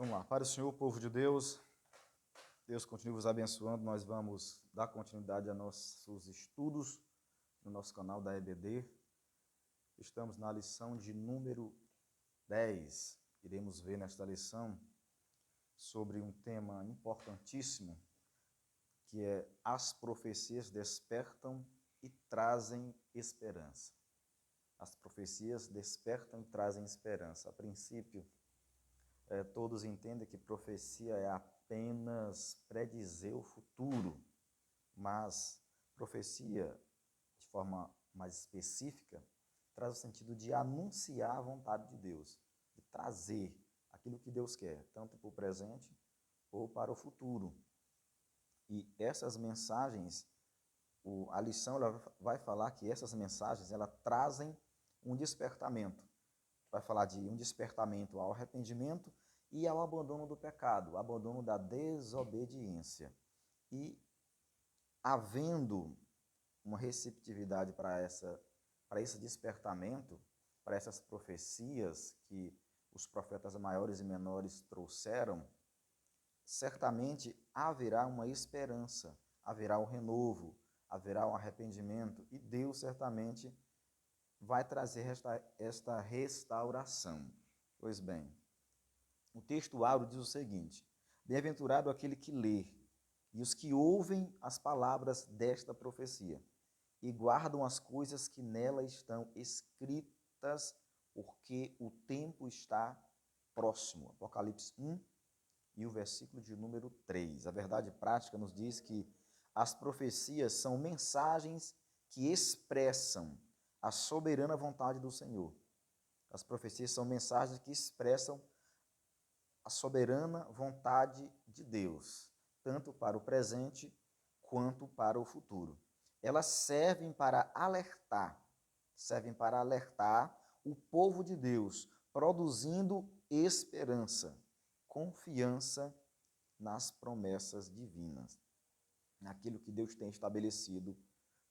Vamos lá, para o Senhor, povo de Deus, Deus continue vos abençoando. Nós vamos dar continuidade a nossos estudos no nosso canal da EBD. Estamos na lição de número 10. Iremos ver nesta lição sobre um tema importantíssimo, que é as profecias despertam e trazem esperança. As profecias despertam e trazem esperança. A princípio, todos entendem que profecia é apenas predizer o futuro, mas profecia, de forma mais específica, traz o sentido de anunciar a vontade de Deus, de trazer aquilo que Deus quer, tanto para o presente ou para o futuro. E essas mensagens, a lição ela vai falar que essas mensagens elas trazem um despertamento. Vai falar de um despertamento ao arrependimento e ao abandono do pecado, abandono da desobediência. E havendo uma receptividade para esse despertamento, para essas profecias que os profetas maiores e menores trouxeram, certamente haverá uma esperança, haverá um renovo, haverá um arrependimento e Deus certamente vai trazer esta restauração. Pois bem, o texto áureo diz o seguinte: bem-aventurado aquele que lê e os que ouvem as palavras desta profecia e guardam as coisas que nela estão escritas, porque o tempo está próximo. Apocalipse 1 e o versículo de número 3. A verdade prática nos diz que as profecias são mensagens que expressam a soberana vontade do Senhor. As profecias são mensagens que expressam a soberana vontade de Deus, tanto para o presente quanto para o futuro. Elas servem para alertar o povo de Deus, produzindo esperança, confiança nas promessas divinas, naquilo que Deus tem estabelecido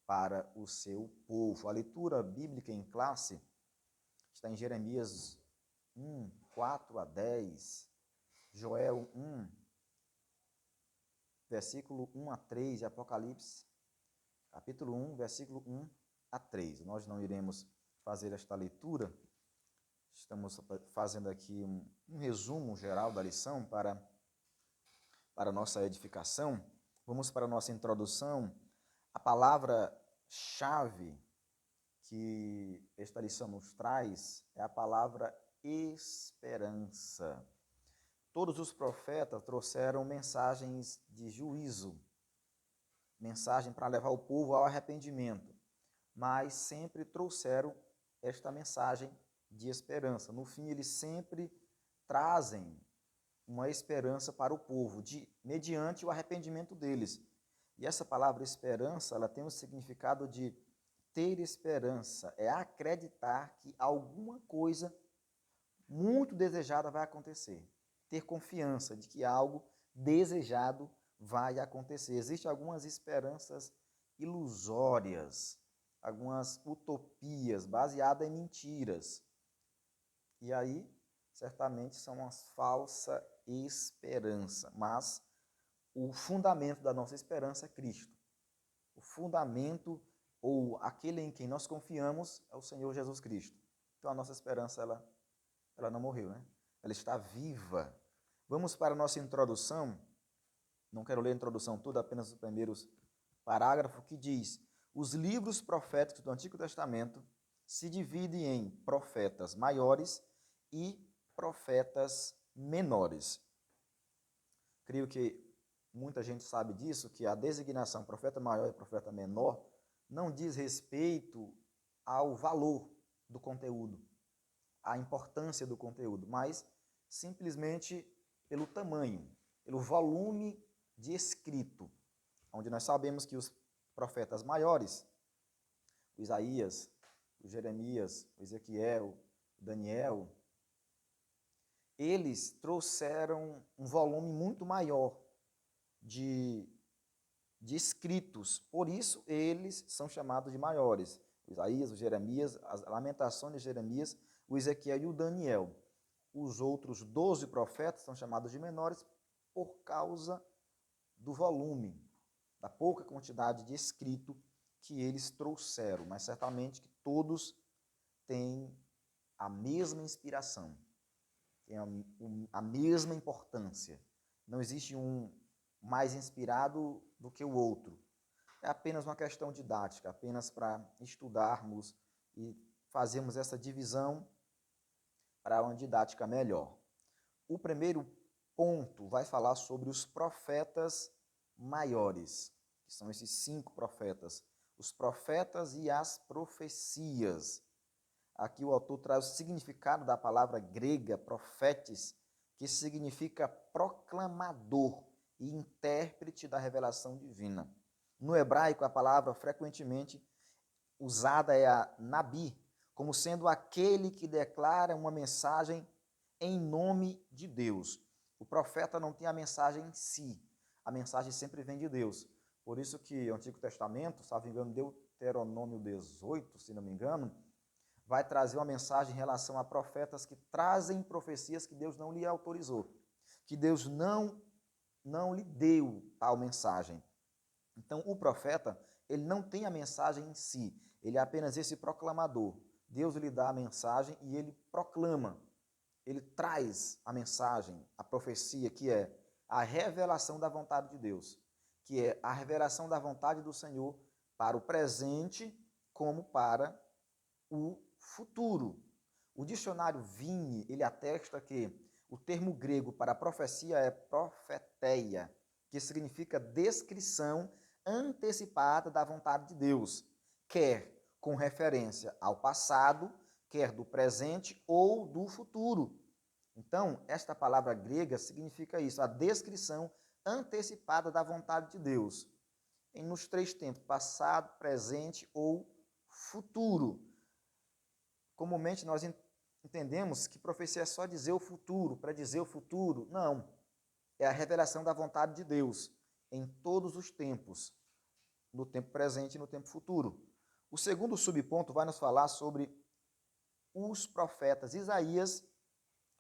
para o seu povo. A leitura bíblica em classe está em Jeremias 1, 4 a 10, Joel 1, versículo 1 a 3 e Apocalipse, capítulo 1, versículo 1 a 3. Nós não iremos fazer esta leitura, estamos fazendo aqui um resumo geral da lição para nossa edificação. Vamos para a nossa introdução. A palavra-chave que esta lição nos traz é a palavra esperança. Todos os profetas trouxeram mensagens de juízo, mensagem para levar o povo ao arrependimento, mas sempre trouxeram esta mensagem de esperança. No fim, eles sempre trazem uma esperança para o povo, mediante o arrependimento deles. E essa palavra esperança, ela tem o significado de ter esperança, é acreditar que alguma coisa muito desejada vai acontecer. Ter confiança de que algo desejado vai acontecer. Existem algumas esperanças ilusórias, algumas utopias baseadas em mentiras. E aí, certamente, são uma falsa esperança. Mas o fundamento da nossa esperança é Cristo. O fundamento, ou aquele em quem nós confiamos, é o Senhor Jesus Cristo. Então, a nossa esperança, ela não morreu, né? Ela está viva. Vamos para a nossa introdução. Não quero ler a introdução toda, apenas os primeiros parágrafos, que diz: os livros proféticos do Antigo Testamento se dividem em profetas maiores e profetas menores. Creio que muita gente sabe disso, que a designação profeta maior e profeta menor não diz respeito ao valor do conteúdo, à importância do conteúdo, mas simplesmente pelo tamanho, pelo volume de escrito, onde nós sabemos que os profetas maiores, o Isaías, o Jeremias, o Ezequiel, o Daniel, eles trouxeram um volume muito maior de escritos, por isso eles são chamados de maiores. O Isaías, o Jeremias, as Lamentações de Jeremias, o Ezequiel e o Daniel. os outros 12 profetas são chamados de menores por causa do volume, da pouca quantidade de escrito que eles trouxeram, mas certamente que todos têm a mesma inspiração, têm a mesma importância. Não existe um mais inspirado do que o outro. É apenas uma questão didática, apenas para estudarmos e fazermos essa divisão para uma didática melhor. O primeiro ponto vai falar sobre os profetas maiores, que são esses 5 profetas, os profetas e as profecias. Aqui o autor traz o significado da palavra grega profetes, que significa proclamador e intérprete da revelação divina. No hebraico, a palavra frequentemente usada é a nabi, como sendo aquele que declara uma mensagem em nome de Deus. O profeta não tem a mensagem em si, a mensagem sempre vem de Deus. Por isso que o Antigo Testamento, salvo engano, Deuteronômio 18, se não me engano, vai trazer uma mensagem em relação a profetas que trazem profecias que Deus não lhe autorizou, que Deus não lhe deu tal mensagem. Então, o profeta, ele não tem a mensagem em si, ele é apenas esse proclamador. Deus lhe dá a mensagem e ele proclama, ele traz a mensagem, a profecia, que é a revelação da vontade de Deus, que é a revelação da vontade do Senhor para o presente como para o futuro. O dicionário Vini, ele atesta que o termo grego para profecia é profeteia, que significa descrição antecipada da vontade de Deus, quer com referência ao passado, quer do presente ou do futuro. Então, esta palavra grega significa isso, a descrição antecipada da vontade de Deus, nos 3 tempos, passado, presente ou futuro. Comumente nós entendemos que profecia é só dizer o futuro, para dizer o futuro. Não, é a revelação da vontade de Deus em todos os tempos, no tempo presente e no tempo futuro. O segundo subponto vai nos falar sobre os profetas Isaías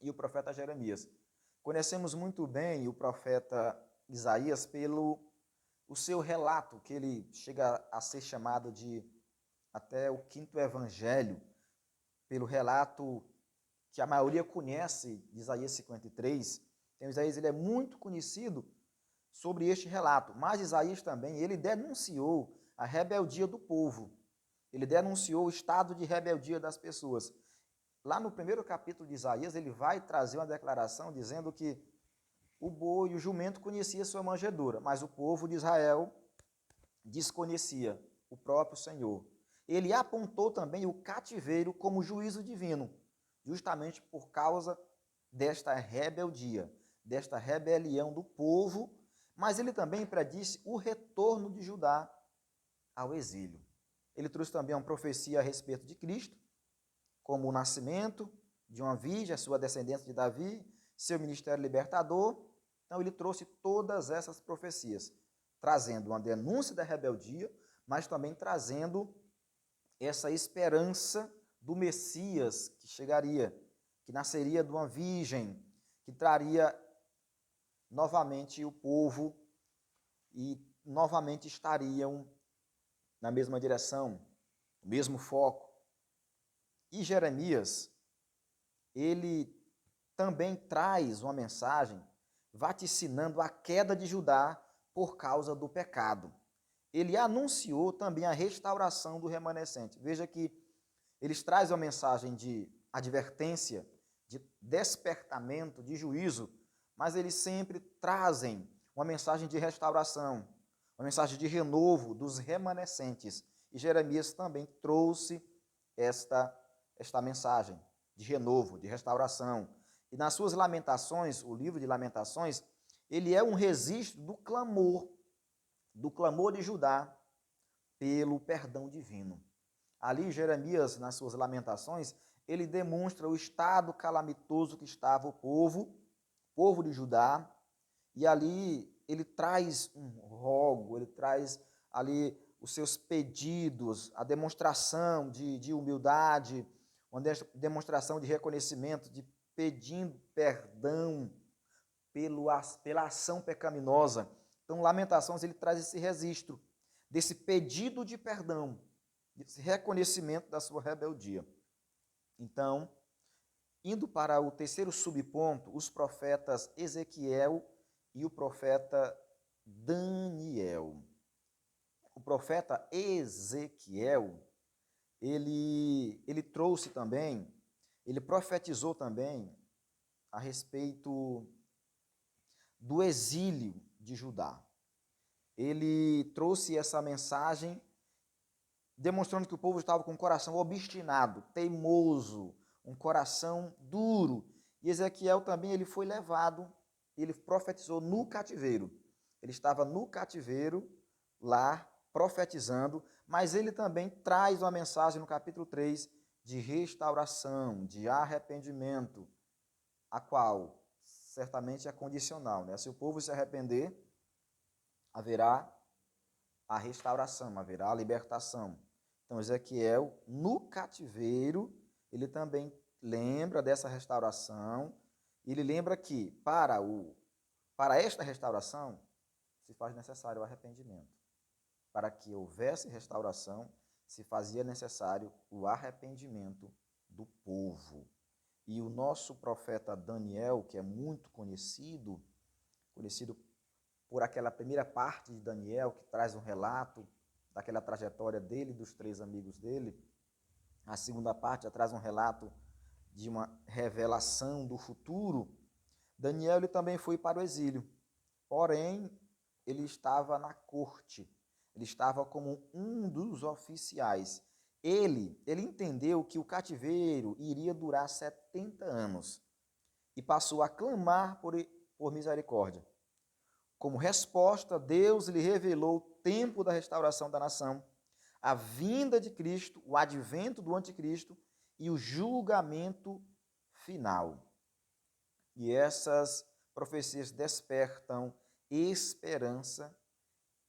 e o profeta Jeremias. Conhecemos muito bem o profeta Isaías pelo o seu relato, que ele chega a ser chamado de até o 5º evangelho, pelo relato que a maioria conhece de Isaías 53. Então, Isaías ele é muito conhecido sobre este relato, mas Isaías também, ele denunciou a rebeldia do povo, ele denunciou o estado de rebeldia das pessoas. Lá no primeiro capítulo de Isaías, ele vai trazer uma declaração dizendo que o boi e o jumento conheciam sua manjedoura, mas o povo de Israel desconhecia o próprio Senhor. Ele apontou também o cativeiro como juízo divino, justamente por causa desta rebeldia, desta rebelião do povo, mas ele também predisse o retorno de Judá ao exílio. Ele trouxe também uma profecia a respeito de Cristo, como o nascimento de uma virgem, a sua descendência de Davi, seu ministério libertador. Então ele trouxe todas essas profecias, trazendo uma denúncia da rebeldia, mas também trazendo essa esperança do Messias que chegaria, que nasceria de uma virgem, que traria novamente o povo e novamente estariam na mesma direção, no mesmo foco. E Jeremias, ele também traz uma mensagem vaticinando a queda de Judá por causa do pecado. Ele anunciou também a restauração do remanescente. Veja que eles trazem uma mensagem de advertência, de despertamento, de juízo, mas eles sempre trazem uma mensagem de restauração, uma mensagem de renovo dos remanescentes. E Jeremias também trouxe esta mensagem de renovo, de restauração. E nas suas Lamentações, o livro de Lamentações, ele é um registro do clamor de Judá pelo perdão divino. Ali, Jeremias, nas suas Lamentações, ele demonstra o estado calamitoso que estava o povo de Judá, e ali ele traz um rogo, ele traz ali os seus pedidos, a demonstração de humildade, uma demonstração de reconhecimento, de pedindo perdão pela ação pecaminosa. Então, Lamentações, ele traz esse registro, desse pedido de perdão, desse reconhecimento da sua rebeldia. Então, indo para o terceiro subponto, os profetas Ezequiel e o profeta Daniel. O profeta Ezequiel, ele trouxe também, ele profetizou também a respeito do exílio de Judá. Ele trouxe essa mensagem demonstrando que o povo estava com um coração obstinado, teimoso, um coração duro. E Ezequiel também ele foi levado, ele profetizou no cativeiro. Ele estava no cativeiro, lá, profetizando, mas ele também traz uma mensagem no capítulo 3 de restauração, de arrependimento, a qual certamente é condicional, né? Se o povo se arrepender, haverá a restauração, haverá a libertação. Então, Ezequiel, no cativeiro, ele também lembra dessa restauração, e ele lembra que para esta restauração se faz necessário o arrependimento. Para que houvesse restauração, se fazia necessário o arrependimento do povo. E o nosso profeta Daniel, que é muito conhecido por aquela primeira parte de Daniel, que traz um relato daquela trajetória dele e dos 3 amigos dele. A segunda parte já traz um relato de uma revelação do futuro. Daniel ele também foi para o exílio, porém ele estava na corte, ele estava como um dos oficiais. Ele entendeu que o cativeiro iria durar 70 anos e passou a clamar por misericórdia. Como resposta, Deus lhe revelou o tempo da restauração da nação, a vinda de Cristo, o advento do anticristo e o julgamento final. E essas profecias despertam esperança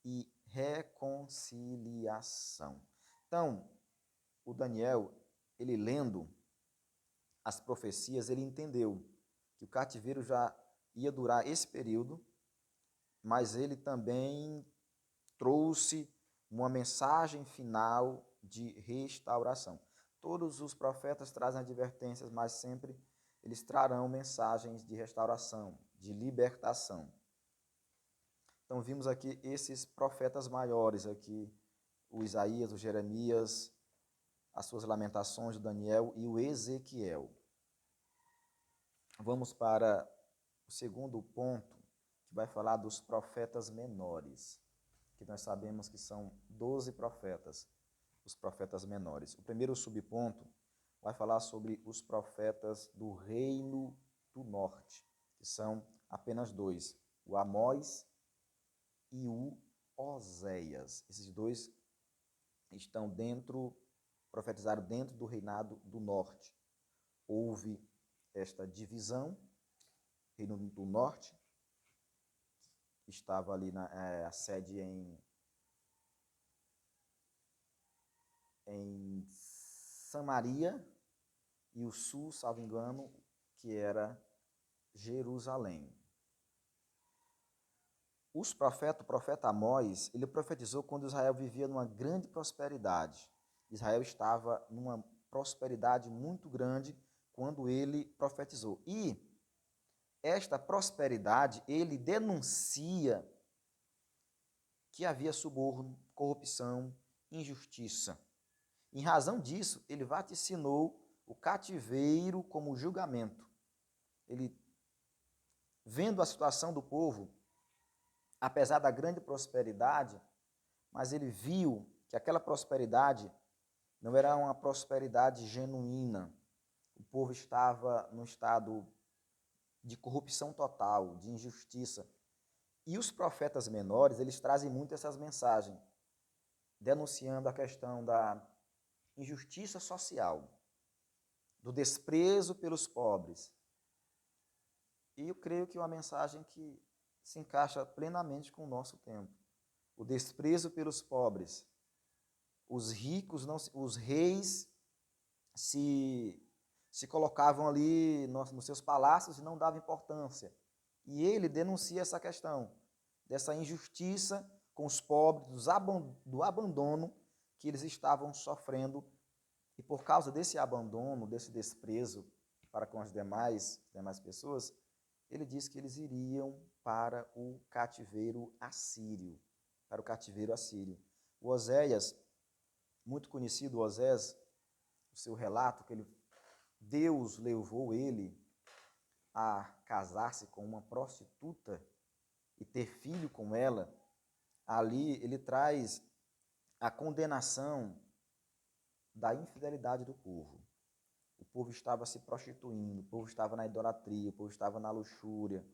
e reconciliação. Então, o Daniel, ele lendo as profecias, ele entendeu que o cativeiro já ia durar esse período, mas ele também trouxe uma mensagem final de restauração. Todos os profetas trazem advertências, mas sempre eles trarão mensagens de restauração, de libertação. Então vimos aqui esses profetas maiores aqui, o Isaías, o Jeremias, as suas lamentações, o Daniel e o Ezequiel. Vamos para o segundo ponto, que vai falar dos profetas menores, que nós sabemos que são 12 profetas, os profetas menores. O primeiro subponto vai falar sobre os profetas do reino do norte, que são apenas 2, o Amós e o Oséias. Esses 2 profetizaram dentro do reinado do norte. Houve esta divisão, reino do norte, estava ali a sede em Samaria, e o sul, salvo engano, que era Jerusalém. O profeta Amós, ele profetizou quando Israel vivia numa grande prosperidade. Israel estava numa prosperidade muito grande quando ele profetizou. E esta prosperidade, ele denuncia que havia suborno, corrupção, injustiça. Em razão disso, ele vaticinou o cativeiro como julgamento. Ele, vendo a situação do povo, apesar da grande prosperidade, mas ele viu que aquela prosperidade não era uma prosperidade genuína. O povo estava num estado de corrupção total, de injustiça. E os profetas menores, eles trazem muito essas mensagens, denunciando a questão da injustiça social, do desprezo pelos pobres. E eu creio que é uma mensagem que se encaixa plenamente com o nosso tempo. O desprezo pelos pobres. Os reis se se colocavam ali nos seus palácios e não davam importância. E ele denuncia essa questão, dessa injustiça com os pobres, do abandono que eles estavam sofrendo. E por causa desse abandono, desse desprezo para com as demais pessoas, ele diz que eles iriam para o cativeiro assírio. Para o cativeiro assírio. O Oséias, muito conhecido, Osés, o seu relato, que Deus levou ele a casar-se com uma prostituta e ter filho com ela. Ali ele traz a condenação da infidelidade do povo. O povo estava se prostituindo, o povo estava na idolatria, o povo estava na luxúria.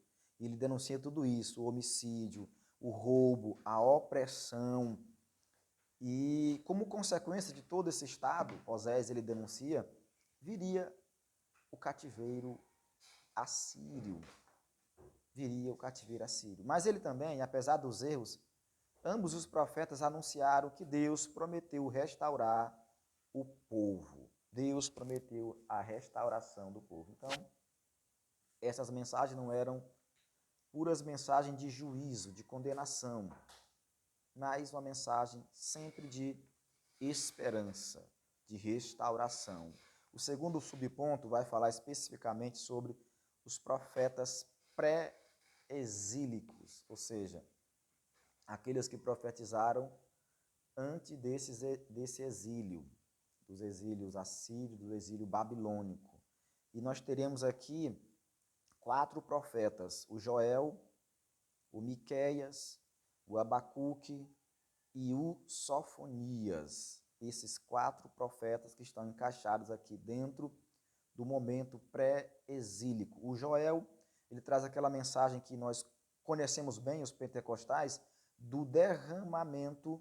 E ele denuncia tudo isso, o homicídio, o roubo, a opressão. E como consequência de todo esse estado, Osés ele denuncia, viria o cativeiro assírio. Viria o cativeiro assírio. Mas ele também, apesar dos erros, ambos os profetas anunciaram que Deus prometeu restaurar o povo. Deus prometeu a restauração do povo. Então, essas mensagens não eram puras mensagens de juízo, de condenação, mas uma mensagem sempre de esperança, de restauração. O segundo subponto vai falar especificamente sobre os profetas pré-exílicos, ou seja, aqueles que profetizaram antes desse exílio, dos exílios assírios, do exílio babilônico. E nós teremos aqui 4 profetas, o Joel, o Miqueias, o Abacuque e o Sofonias. Esses 4 profetas que estão encaixados aqui dentro do momento pré-exílico. O Joel, ele traz aquela mensagem que nós conhecemos bem, os pentecostais, do derramamento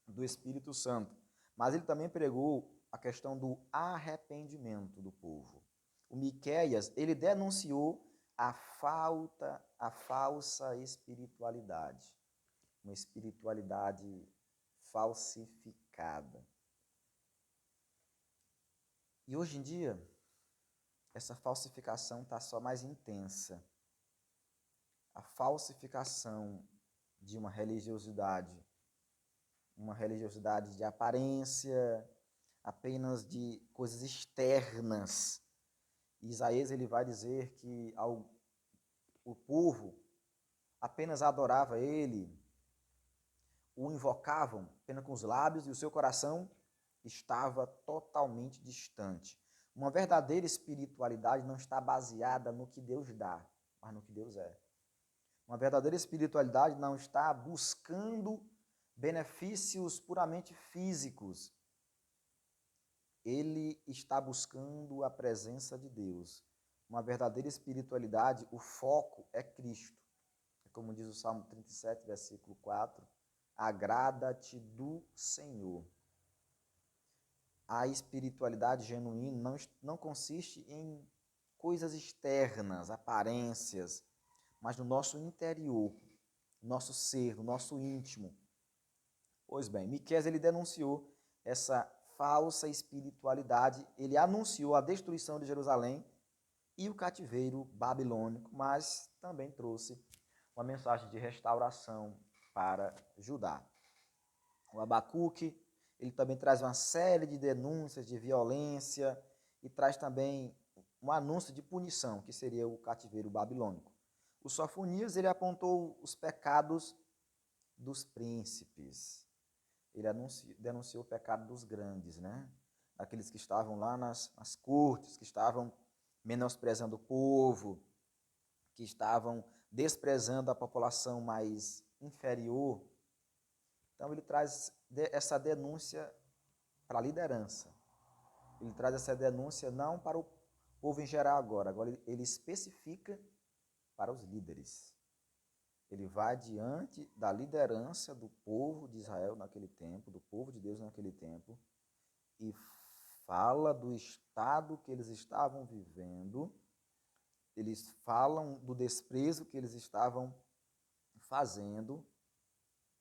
do Espírito Santo. Mas ele também pregou a questão do arrependimento do povo. O Miqueias, ele denunciou a falsa espiritualidade, uma espiritualidade falsificada. E hoje em dia, essa falsificação está só mais intensa. A falsificação de uma religiosidade de aparência, apenas de coisas externas. Isaías ele vai dizer que o povo apenas adorava ele, o invocavam apenas com os lábios e o seu coração estava totalmente distante. Uma verdadeira espiritualidade não está baseada no que Deus dá, mas no que Deus é. Uma verdadeira espiritualidade não está buscando benefícios puramente físicos. Ele está buscando a presença de Deus. Uma verdadeira espiritualidade, o foco é Cristo. Como diz o Salmo 37, versículo 4, agrada-te do Senhor. A espiritualidade genuína não consiste em coisas externas, aparências, mas no nosso interior, no nosso ser, no nosso íntimo. Pois bem, Miqueias ele denunciou essa falsa espiritualidade, ele anunciou a destruição de Jerusalém e o cativeiro babilônico, mas também trouxe uma mensagem de restauração para Judá. O Abacuque, ele também traz uma série de denúncias de violência e traz também um anúncio de punição, que seria o cativeiro babilônico. O Sofonias, ele apontou os pecados dos príncipes. Ele denunciou o pecado dos grandes, né? Aqueles que estavam lá nas cortes, que estavam menosprezando o povo, que estavam desprezando a população mais inferior. Então ele traz essa denúncia para a liderança. Ele traz essa denúncia não para o povo em geral agora ele especifica para os líderes. Ele vai diante da liderança do povo de Israel naquele tempo, do povo de Deus naquele tempo, e fala do estado que eles estavam vivendo, eles falam do desprezo que eles estavam fazendo,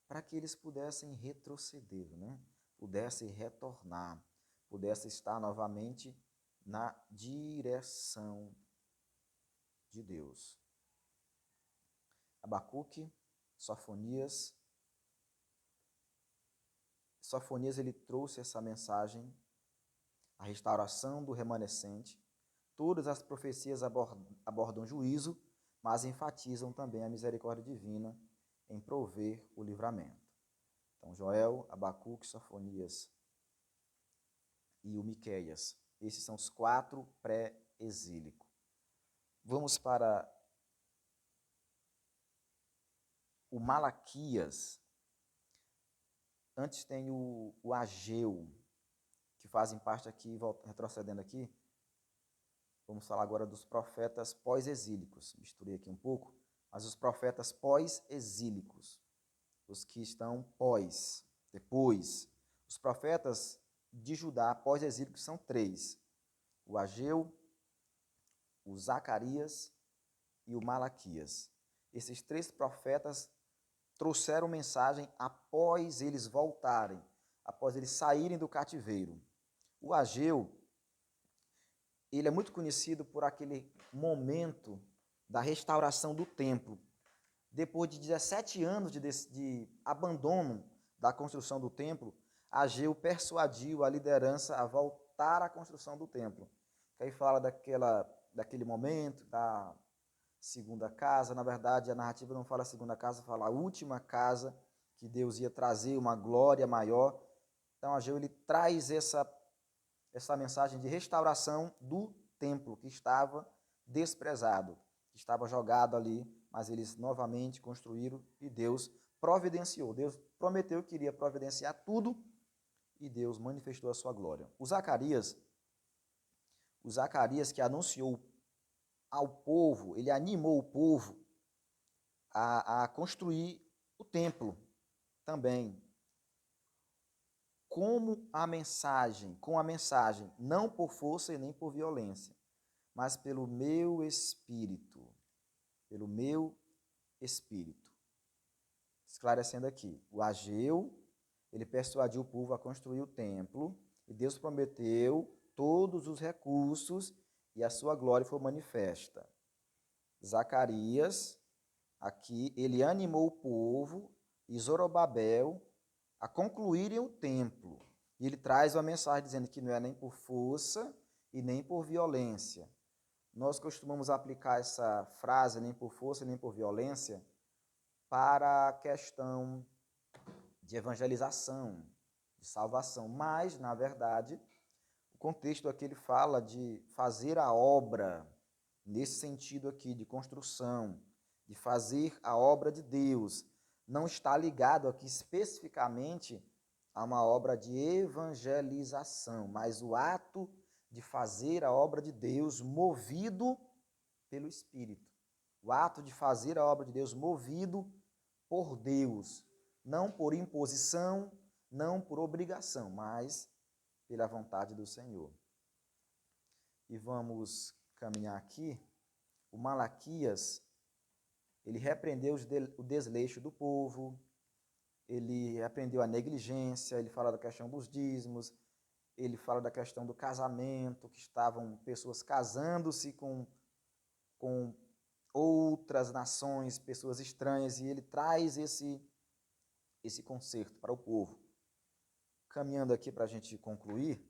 para que eles pudessem retroceder, né? Pudessem retornar, pudessem estar novamente na direção de Deus. Abacuque, Sofonias. Sofonias ele trouxe essa mensagem, a restauração do remanescente. Todas as profecias abordam juízo, mas enfatizam também a misericórdia divina em prover o livramento. Então, Joel, Abacuque, Sofonias e o Miqueias. Esses são os 4 pré-exílicos. Vamos para o Malaquias. Antes tem o Ageu, que fazem parte aqui, retrocedendo aqui. Vamos falar agora dos profetas pós-exílicos. Misturei aqui um pouco, mas os profetas pós-exílicos, os que estão depois. Os profetas de Judá pós-exílicos são 3. O Ageu, o Zacarias e o Malaquias. Esses 3 profetas trouxeram mensagem após eles voltarem, após eles saírem do cativeiro. O Ageu, ele é muito conhecido por aquele momento da restauração do templo. Depois de 17 anos de abandono da construção do templo, Ageu persuadiu a liderança a voltar à construção do templo. Aí fala daquele momento, da segunda casa. Na verdade, a narrativa não fala a segunda casa, fala a última casa, que Deus ia trazer uma glória maior. Então, Ageu ele traz essa mensagem de restauração do templo, que estava desprezado, que estava jogado ali, mas eles novamente construíram e Deus providenciou. Deus prometeu que iria providenciar tudo e Deus manifestou a sua glória. O Zacarias que anunciou ao povo, ele animou o povo a construir o templo também. Com a mensagem, não por força e nem por violência, mas pelo meu espírito. Pelo meu espírito. Esclarecendo aqui, o Ageu, ele persuadiu o povo a construir o templo, e Deus prometeu todos os recursos, e a sua glória foi manifesta. Zacarias, aqui, ele animou o povo e Zorobabel a concluírem o templo. E ele traz uma mensagem dizendo que não é nem por força e nem por violência. Nós costumamos aplicar essa frase, nem por força nem por violência, para a questão de evangelização, de salvação. Mas, na verdade, o contexto aqui ele fala de fazer a obra, nesse sentido aqui, de construção, de fazer a obra de Deus. Não está ligado aqui especificamente a uma obra de evangelização, mas o ato de fazer a obra de Deus movido pelo Espírito. O ato de fazer a obra de Deus movido por Deus, não por imposição, não por obrigação, mas pela vontade do Senhor. E vamos caminhar aqui. O Malaquias, ele repreendeu o desleixo do povo, ele repreendeu a negligência, ele fala da questão dos dízimos, ele fala da questão do casamento, que estavam pessoas casando-se com outras nações, pessoas estranhas, e ele traz esse conserto para o povo. Caminhando aqui para a gente concluir,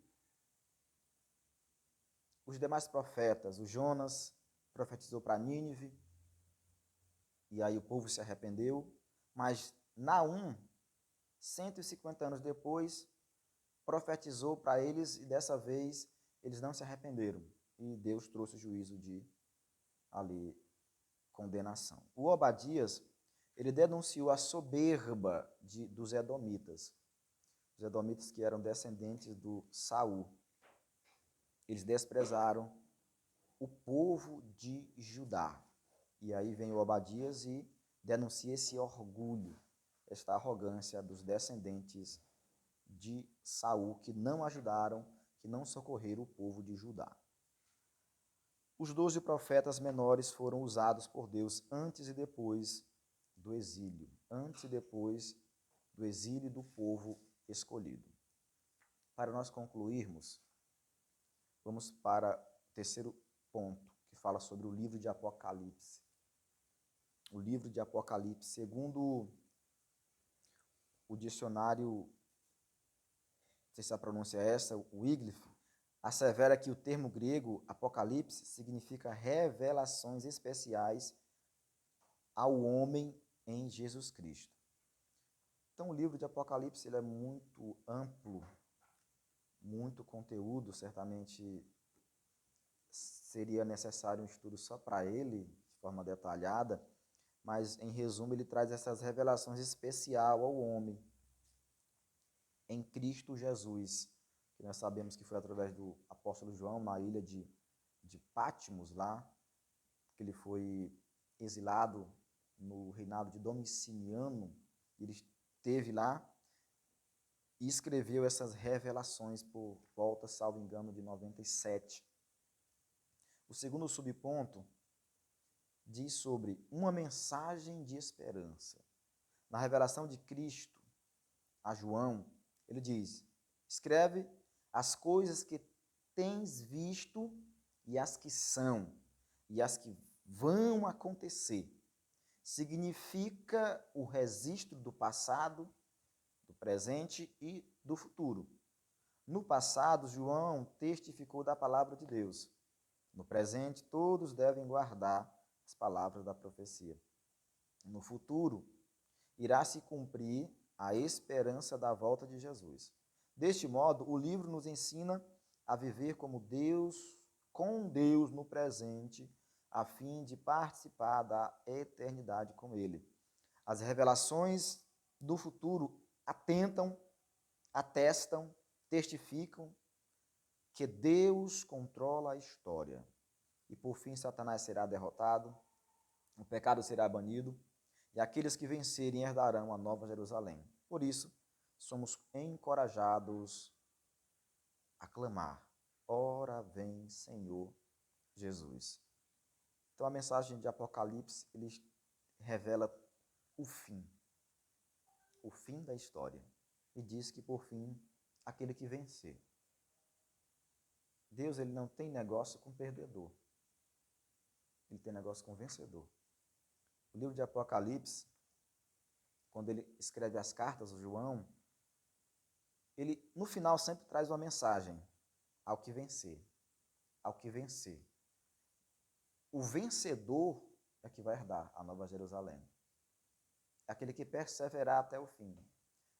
os demais profetas, o Jonas profetizou para Nínive, e aí o povo se arrependeu, mas Naum, 150 anos depois, profetizou para eles e dessa vez eles não se arrependeram. E Deus trouxe o juízo de ali condenação. O Obadias, ele denunciou a soberba dos edomitas. Os edomitas que eram descendentes do Saul. Eles desprezaram o povo de Judá. E aí vem o Obadias e denuncia esse orgulho, esta arrogância dos descendentes de Saul, que não ajudaram, que não socorreram o povo de Judá. Os 12 profetas menores foram usados por Deus antes e depois do exílio. Antes e depois do exílio do povo escolhido. Para nós concluirmos, Vamos para o terceiro ponto, que fala sobre o livro de Apocalipse. O livro de Apocalipse, segundo o dicionário, não sei se a pronúncia é essa, o Wycliffe, assevera que o termo grego Apocalipse significa revelações especiais ao homem em Jesus Cristo. Então, o livro de Apocalipse ele é muito amplo, muito conteúdo, certamente seria necessário um estudo só para ele, de forma detalhada, mas, em resumo, ele traz essas revelações especiais ao homem em Cristo Jesus, que nós sabemos que foi através do apóstolo João, na ilha de Patmos, lá, que ele foi exilado no reinado de Domiciano, ele esteve lá e escreveu essas revelações por volta, salvo engano, de 97. O segundo subponto diz sobre uma mensagem de esperança. Na revelação de Cristo a João, ele diz: escreve as coisas que tens visto e as que são, e as que vão acontecer. Significa o registro do passado, do presente e do futuro. No passado, João testificou da palavra de Deus. No presente, todos devem guardar as palavras da profecia. No futuro, irá se cumprir a esperança da volta de Jesus. Deste modo, o livro nos ensina a viver como Deus, com Deus no presente, a fim de participar da eternidade com Ele. As revelações do futuro atestam, testificam que Deus controla a história. E por fim, Satanás será derrotado, o pecado será banido, e aqueles que vencerem herdarão a nova Jerusalém. Por isso, somos encorajados a clamar: ora vem, Senhor Jesus. Então a mensagem de Apocalipse, ele revela o fim da história. E diz que por fim, aquele que vencer. Deus, ele não tem negócio com perdedor. Ele tem negócio com vencedor. O livro de Apocalipse, quando ele escreve as cartas, o João, ele no final sempre traz uma mensagem: ao que vencer, ao que vencer. O vencedor é que vai herdar a Nova Jerusalém. Aquele que perseverar até o fim,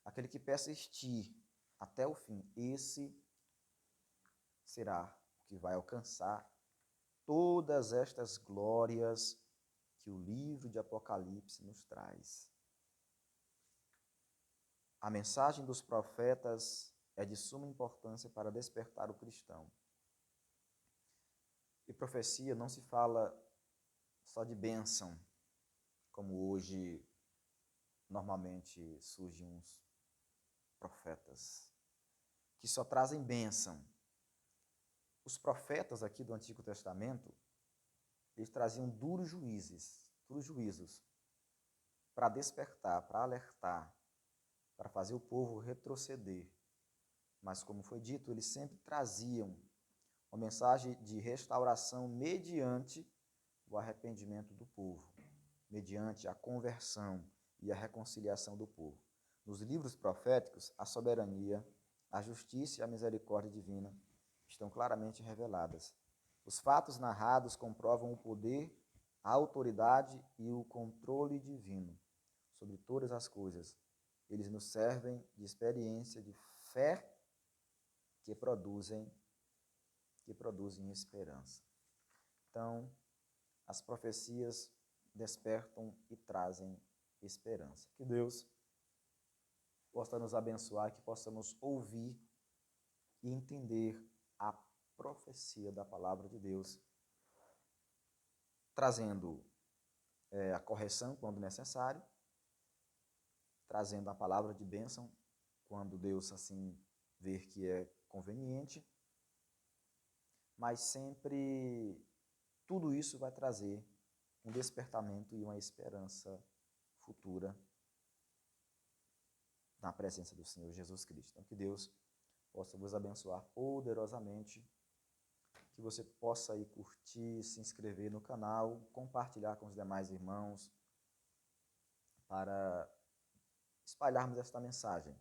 aquele que persistir até o fim, esse será o que vai alcançar todas estas glórias que o livro de Apocalipse nos traz. A mensagem dos profetas é de suma importância para despertar o cristão. E profecia não se fala só de bênção, como hoje normalmente surgem uns profetas que só trazem bênção. Os profetas aqui do Antigo Testamento, eles traziam duros juízos para despertar, para alertar, para fazer o povo retroceder. Mas, como foi dito, eles sempre traziam uma mensagem de restauração mediante o arrependimento do povo, mediante a conversão e a reconciliação do povo. Nos livros proféticos, a soberania, a justiça e a misericórdia divina estão claramente reveladas. Os fatos narrados comprovam o poder, a autoridade e o controle divino sobre todas as coisas. Eles nos servem de experiência de fé que produzem esperança. Então, as profecias despertam e trazem esperança. Que Deus possa nos abençoar, que possamos ouvir e entender a profecia da palavra de Deus, trazendo a correção quando necessário, trazendo a palavra de bênção quando Deus assim ver que é conveniente, mas sempre tudo isso vai trazer um despertamento e uma esperança futura na presença do Senhor Jesus Cristo. Então, que Deus possa vos abençoar poderosamente que você possa aí curtir, se inscrever no canal, compartilhar com os demais irmãos, para espalharmos esta mensagem.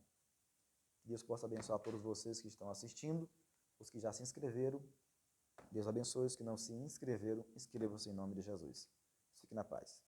Que Deus possa abençoar todos vocês que estão assistindo, os que já se inscreveram. Deus abençoe os que não se inscreveram, inscrevam-se em nome de Jesus. Fique na paz.